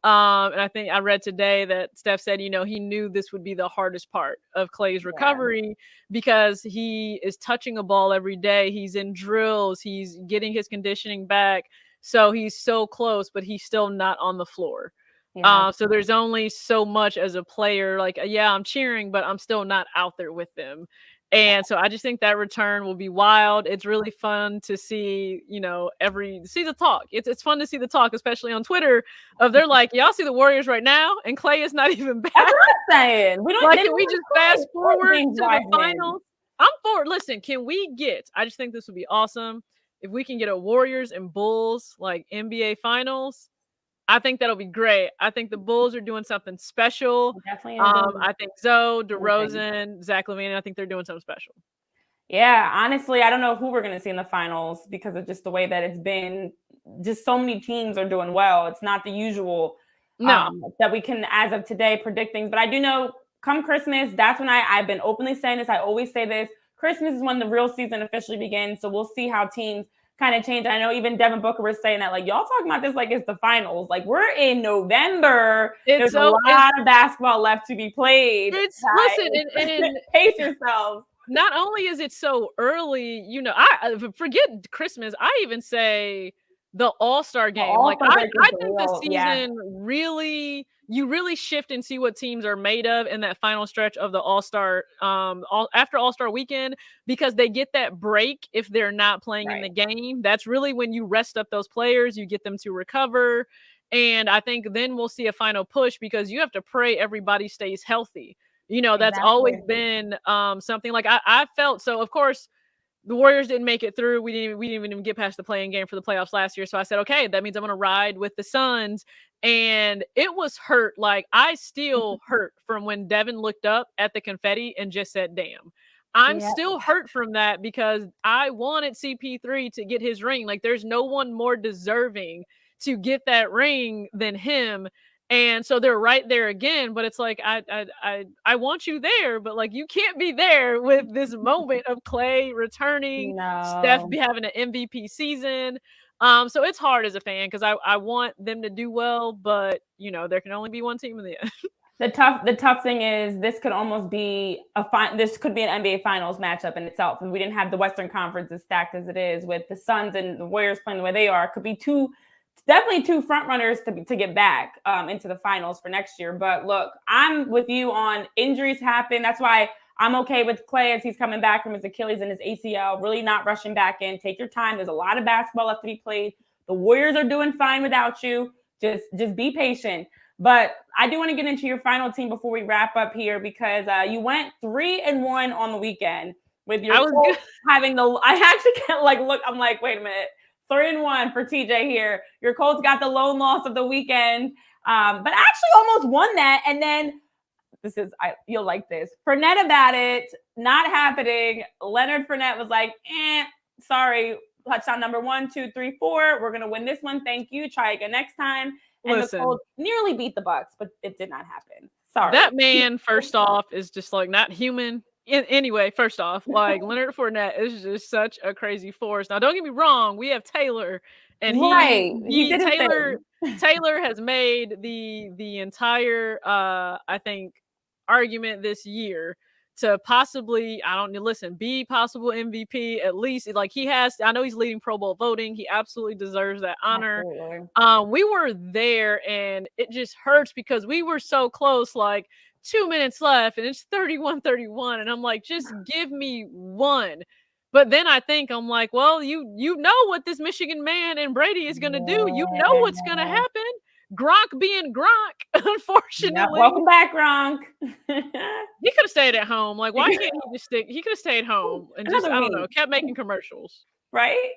And I think I read today that Steph said, he knew this would be the hardest part of Klay's recovery because he is touching a ball every day. He's in drills. He's getting his conditioning back. So he's so close, but he's still not on the floor. Yeah. So there's only so much as a player. Like, I'm cheering, but I'm still not out there with them. And so I just think that return will be wild. It's really fun to see, see the talk. It's fun to see the talk, especially on Twitter. They're like, y'all see the Warriors right now, and Klay is not even back. That's what I'm saying. Can we just fast forward to the finals? I'm for it. Listen, can we get? I just think this would be awesome if we can get a Warriors and Bulls NBA finals. I think that'll be great. I think the Bulls are doing something special. Definitely. I think Zoe, DeRozan, Zach LaVine, I think they're doing something special. Yeah, honestly, I don't know who we're going to see in the finals because of just the way that it's been. Just so many teams are doing well. It's not the usual that we can, as of today, predict things. But I do know come Christmas, that's when I've been openly saying this. I always say this. Christmas is when the real season officially begins. So we'll see how teams kind of change. I know even Devin Booker was saying that, y'all talking about this like it's the finals. We're in November. There's a lot of basketball left to be played. Listen, and pace yourselves. Not only is it so early, I forget Christmas. I even say the AllStar Game. I think the season really, you really shift and see what teams are made of in that final stretch of the All-Star, after All-Star weekend, because they get that break if they're not playing in the game. That's really when you rest up those players, you get them to recover. And I think then we'll see a final push because you have to pray everybody stays healthy. That's always been something I felt. So, of course, the Warriors didn't make it through. We didn't even get past the play-in game for the playoffs last year. So I said, okay, that means I'm going to ride with the Suns. And it was hurt. I still hurt from when Devin looked up at the confetti and just said, damn. I'm still hurt from that because I wanted CP3 to get his ring. There's no one more deserving to get that ring than him. And so they're right there again, but it's I want you there, but you can't be there with this moment of Klay returning, Steph be having an MVP season. So it's hard as a fan because I want them to do well, but there can only be one team in the end. The tough thing is this could almost be this could be an NBA Finals matchup in itself, and we didn't have the Western Conference as stacked as it is with the Suns and the Warriors playing the way they are. It could be definitely two front runners to get back into the finals for next year. But look, I'm with you on injuries happen. That's why I'm okay with Klay as he's coming back from his Achilles and his ACL, really not rushing back in. Take your time. There's a lot of basketball left to be played. The Warriors are doing fine without you. Just be patient. But I do want to get into your final team before we wrap up here because you went 3-1 on the weekend with your Colts having I actually can't look. I'm like, wait a minute. 3-1 for TJ here. Your Colts got the lone loss of the weekend, but actually almost won that. And then you'll like this. Fournette about it, not happening. Leonard Fournette was like, sorry, touchdown number 1, 2, 3, 4. We're gonna win this one. Thank you. Try again next time. And the Colts nearly beat the Bucs, but it did not happen. Sorry. That man, first off, is just not human. Anyway, first off, Leonard Fournette is just such a crazy force. Now, don't get me wrong, we have Taylor, and Taylor has made the entire I think argument this year to possibly be possible MVP at least. He has. I know he's leading Pro Bowl voting. He absolutely deserves that honor. Absolutely. We were there, and it just hurts because we were so close. 2 minutes left and it's 31-31. And I'm like, just give me one. But then I think I'm like, well, you know what this Michigan man and Brady is going to do. You know what's going to happen. Gronk being Gronk, unfortunately. Yeah, welcome back, Gronk. He could have stayed at home. Like, why can't he just stick? He could have stayed home and just, I don't know, kept making commercials. Right?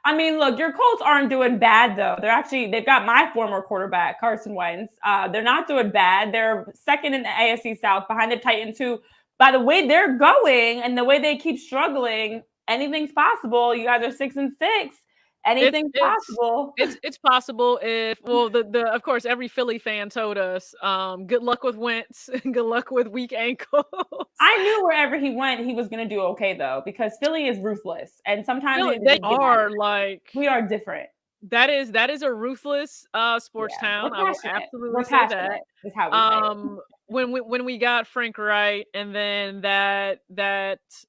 I mean, look, your Colts aren't doing bad, though. They've got my former quarterback, Carson Wentz. They're not doing bad. They're second in the AFC South behind the Titans, who, by the way they're going and the way they keep struggling, anything's possible. You guys are 6-6. Anything's possible. It's possible if, well, the of course every Philly fan told us, good luck with Wentz, good luck with weak ankles. I knew wherever he went, he was going to do okay though, because Philly is ruthless, and sometimes they are like, we are different. That is a ruthless sports town. I will absolutely say that. Is how we say it. When we got Frank Wright, and then that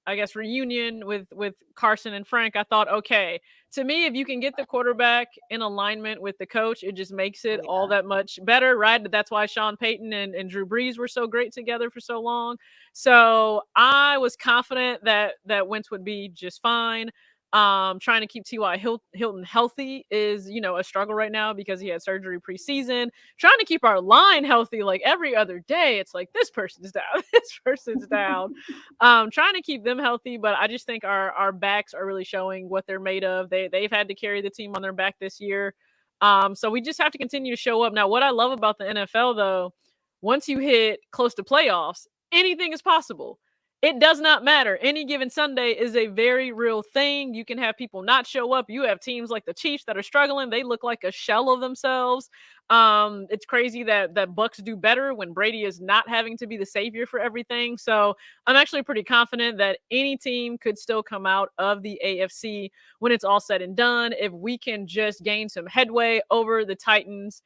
I guess reunion with Carson and Frank, I thought, okay, to me, if you can get the quarterback in alignment with the coach, it just makes it all that much better, right? That's why Sean Payton and Drew Brees were so great together for so long. So I was confident that Wentz would be just fine. Trying to keep T.Y. Hilton healthy is, a struggle right now because he had surgery preseason. Trying to keep our line healthy, like every other day, it's like this person's down, this person's down. Trying to keep them healthy, but I just think our backs are really showing what they're made of. They've had to carry the team on their back this year. So we just have to continue to show up. Now, what I love about the NFL, though, once you hit close to playoffs, anything is possible. It does not matter. Any given Sunday is a very real thing. You can have people not show up. You have teams like the Chiefs that are struggling. They look like a shell of themselves. It's crazy that Bucks do better when Brady is not having to be the savior for everything. So I'm actually pretty confident that any team could still come out of the AFC when it's all said and done. If we can just gain some headway over the Titans,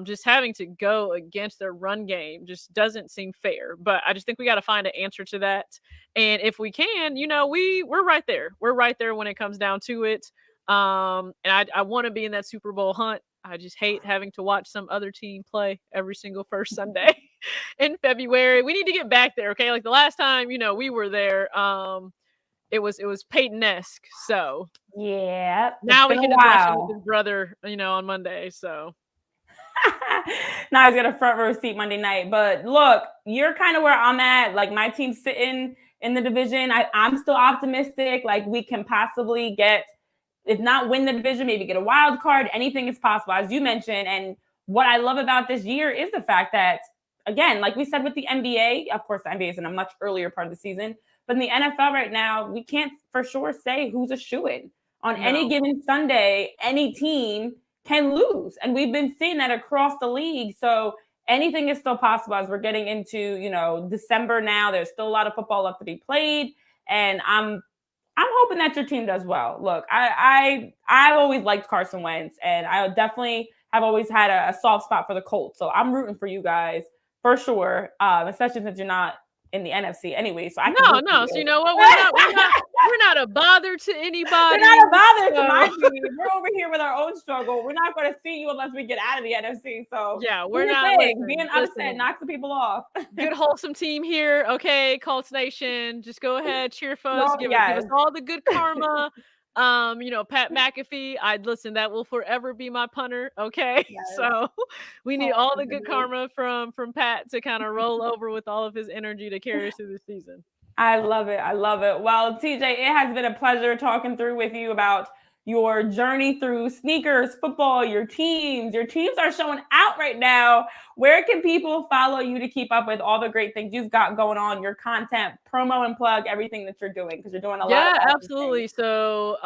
just having to go against their run game just doesn't seem fair. But I just think we got to find an answer to that. And if we can, we're right there. We're right there when it comes down to it. And I want to be in that Super Bowl hunt. I just hate having to watch some other team play every single first Sunday in February. We need to get back there, okay? Like the last time, we were there, it was Peyton-esque. So yeah, now we can just watch him with his brother, on Monday. So. Now I was got a front row seat Monday night. But look, you're kind of where I'm at. Like my team's sitting in the division. I'm still optimistic. Like we can possibly get, if not win the division, maybe get a wild card. Anything is possible, as you mentioned. And what I love about this year is the fact that, again, like we said with the NBA, of course the NBA is in a much earlier part of the season, but in the NFL right now, we can't for sure say who's a shoo-in. On any given Sunday, any team can lose. And we've been seeing that across the league. So anything is still possible as we're getting into, December now. There's still a lot of football left to be played. And I'm hoping that your team does well. Look, I've always liked Carson Wentz, and I definitely have always had a soft spot for the Colts. So I'm rooting for you guys for sure, especially since you're not in the NFC anyway. So no. So you know what? We're not a bother to anybody. We're not a bother to my team. We're over here with our own struggle. We're not going to see you unless we get out of the NFC. So yeah, we're not being upset knocks the people off. Good wholesome team here. Okay, Colts Nation, just go ahead, cheer for us, give us all the good karma. Pat McAfee, that will forever be my punter. Okay. Yes. So we need all the good karma from Pat to kind of roll over with all of his energy to carry us through the season. I love it. Well, TJ, it has been a pleasure talking through with you about your journey through sneakers, football, your teams. Your teams are showing out right now. Where can people follow you to keep up with all the great things you've got going on, your content, promo and plug, everything that you're doing? Because you're doing a lot. Yeah, absolutely. So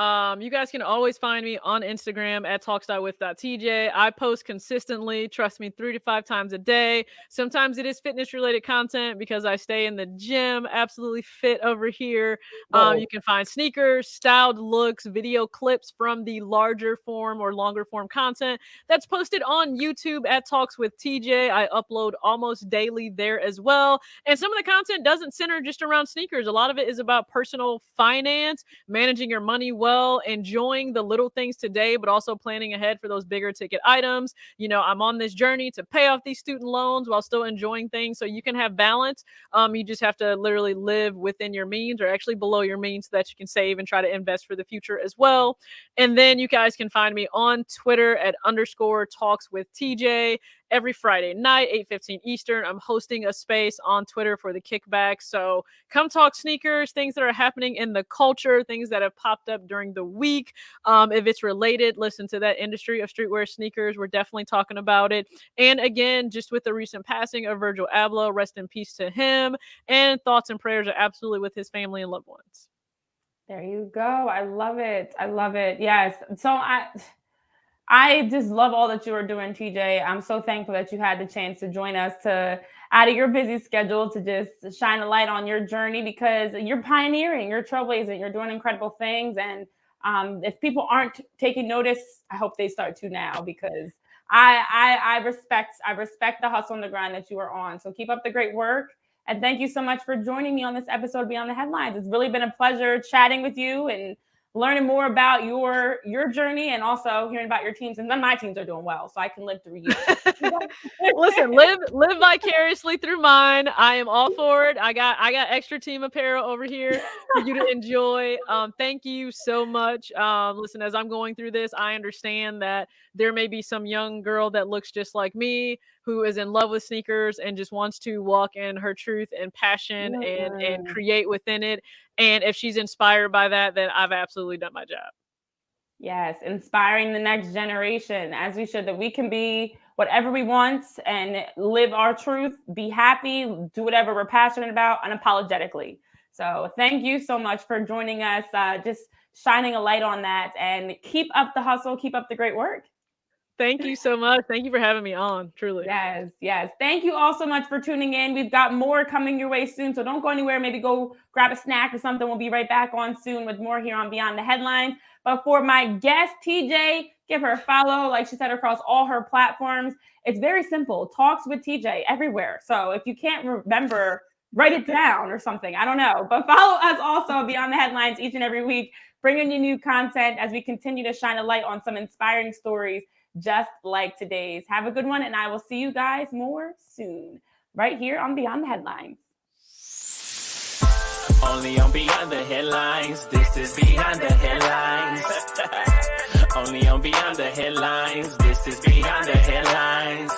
you guys can always find me on Instagram at talks.with.tj. I post consistently, trust me, 3 to 5 times a day. Sometimes it is fitness related content because I stay in the gym, absolutely fit over here. You can find sneakers, styled looks, video clips from the larger form or longer form content that's posted on YouTube at Talks with TJ. I upload almost daily there as well. And some of the content doesn't center just around around sneakers. A lot of it is about personal finance, managing your money well, enjoying the little things today, but also planning ahead for those bigger ticket items. You know, I'm on this journey to pay off these student loans while still enjoying things, so you can have balance. You just have to literally live within your means, or actually below your means, so that you can save and try to invest for the future as well. And then you guys can find me on Twitter at _talks_with_TJ. Every Friday night, 8:15 Eastern, I'm hosting a space on Twitter for the Kickback. So come talk sneakers, things that are happening in the culture, things that have popped up during the week. If it's related, listen to that industry of streetwear sneakers. We're definitely talking about it. And again, just with the recent passing of Virgil Abloh, rest in peace to him. And thoughts and prayers are absolutely with his family and loved ones. There you go. I love it. I love it. Yes. So I just love all that you are doing, TJ. I'm so thankful that you had the chance to join us out of your busy schedule to just shine a light on your journey, because you're pioneering, you're trailblazing, you're doing incredible things. And if people aren't taking notice, I hope they start to now, because I respect the hustle and the grind that you are on. So keep up the great work. And thank you so much for joining me on this episode of Beyond the Headlines. It's really been a pleasure chatting with you and learning more about your journey, and also hearing about your teams. And then my teams are doing well, so I can live through you. Listen, live vicariously through mine. I am all for it. I got extra team apparel over here for you to enjoy. Thank you so much. Listen, as I'm going through this, I understand that there may be some young girl that looks just like me who is in love with sneakers and just wants to walk in her truth and passion and create within it. And if she's inspired by that, then I've absolutely done my job. Yes, inspiring the next generation, as we should, that we can be whatever we want and live our truth, be happy, do whatever we're passionate about unapologetically. So thank you so much for joining us, just shining a light on that, and keep up the hustle, keep up the great work. Thank you so much. Thank you for having me on, truly. Yes. Thank you all so much for tuning in. We've got more coming your way soon, so don't go anywhere. Maybe go grab a snack or something. We'll be right back on soon with more here on Beyond the Headlines. But for my guest, TJ, give her a follow, like she said, across all her platforms. It's very simple. Talks with TJ everywhere. So if you can't remember, write it down or something. I don't know. But follow us also Beyond the Headlines each and every week, bringing you new content as we continue to shine a light on some inspiring stories just like today's. Have a good one, and I will see you guys more soon, right here on Beyond the Headlines. Only on Beyond the Headlines. This is Beyond the Headlines. Only on Beyond the Headlines. This is Beyond the Headlines.